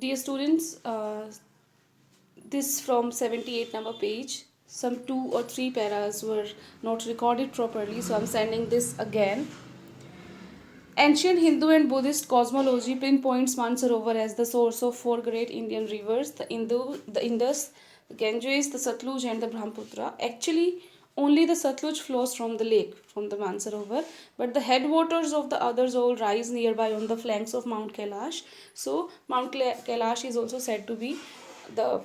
Dear students, this from 78 number page. Some 2 or 3 paras were not recorded properly, so I'm sending this again. Ancient Hindu and Buddhist cosmology pinpoints Mansarovar as the source of 4 great Indian rivers: the Indus, the Ganges, the Satluj, and the Brahmaputra. Actually, only the Satluj flows from the lake, from the Mansarovar, but the headwaters of the others all rise nearby on the flanks of Mount Kailash. So, Mount Kailash is also said to be the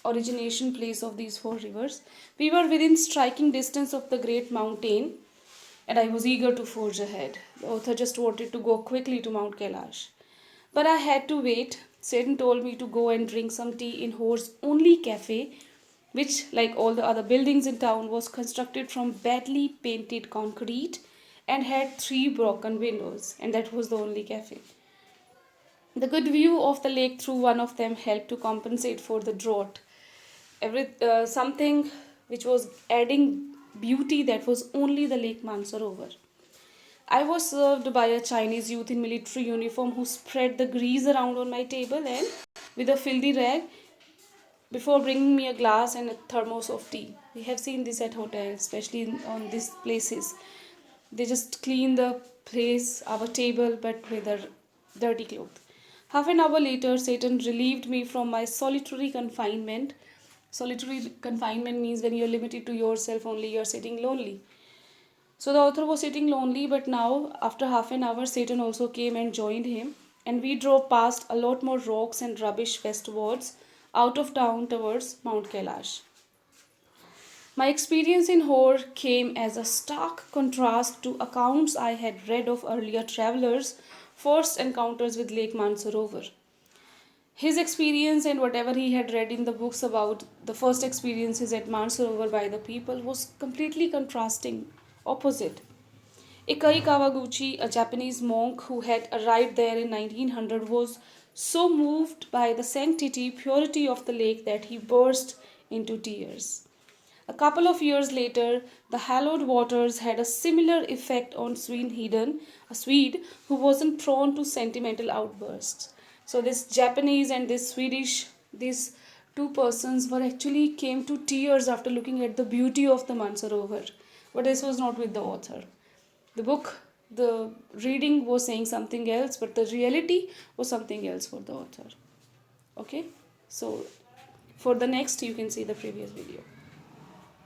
origination place of these 4 rivers. We were within striking distance of the great mountain, and I was eager to forge ahead. The author just wanted to go quickly to Mount Kailash. But I had to wait. Satan told me to go and drink some tea in Hore's only cafe, which, like all the other buildings in town, was constructed from badly painted concrete and had 3 broken windows, and that was the only cafe. The good view of the lake through one of them helped to compensate for the drought. Something which was adding beauty, that was only the Lake Mansarovar. I was served by a Chinese youth in military uniform who spread the grease around on my table and with a filthy rag before bringing me a glass and a thermos of tea. We have seen this at hotels, especially on these places. They just clean the place, our table, but with a dirty cloth. Half an hour later, Satan relieved me from my solitary confinement. Solitary confinement means when you're limited to yourself only, you're sitting lonely. So the author was sitting lonely, but now, after half an hour, Satan also came and joined him, and we drove past a lot more rocks and rubbish westwards, out of town towards Mount Kailash. My experience in Hor came as a stark contrast to accounts I had read of earlier travelers' first encounters with Lake Mansarovar. His experience and whatever he had read in the books about the first experiences at Mansarovar by the people was completely contrasting, opposite. Ikai Kawaguchi, a Japanese monk who had arrived there in 1900, was so moved by the sanctity, purity of the lake that he burst into tears. A couple of years later, the hallowed waters had a similar effect on Sweden, a Swede who wasn't prone to sentimental outbursts. So this Japanese and this Swedish, these 2 persons were actually came to tears after looking at the beauty of the Mansarovar. But this was not with the author. The book, the reading was saying something else, but the reality was something else for the author. Okay, so for the next, you can see the previous video.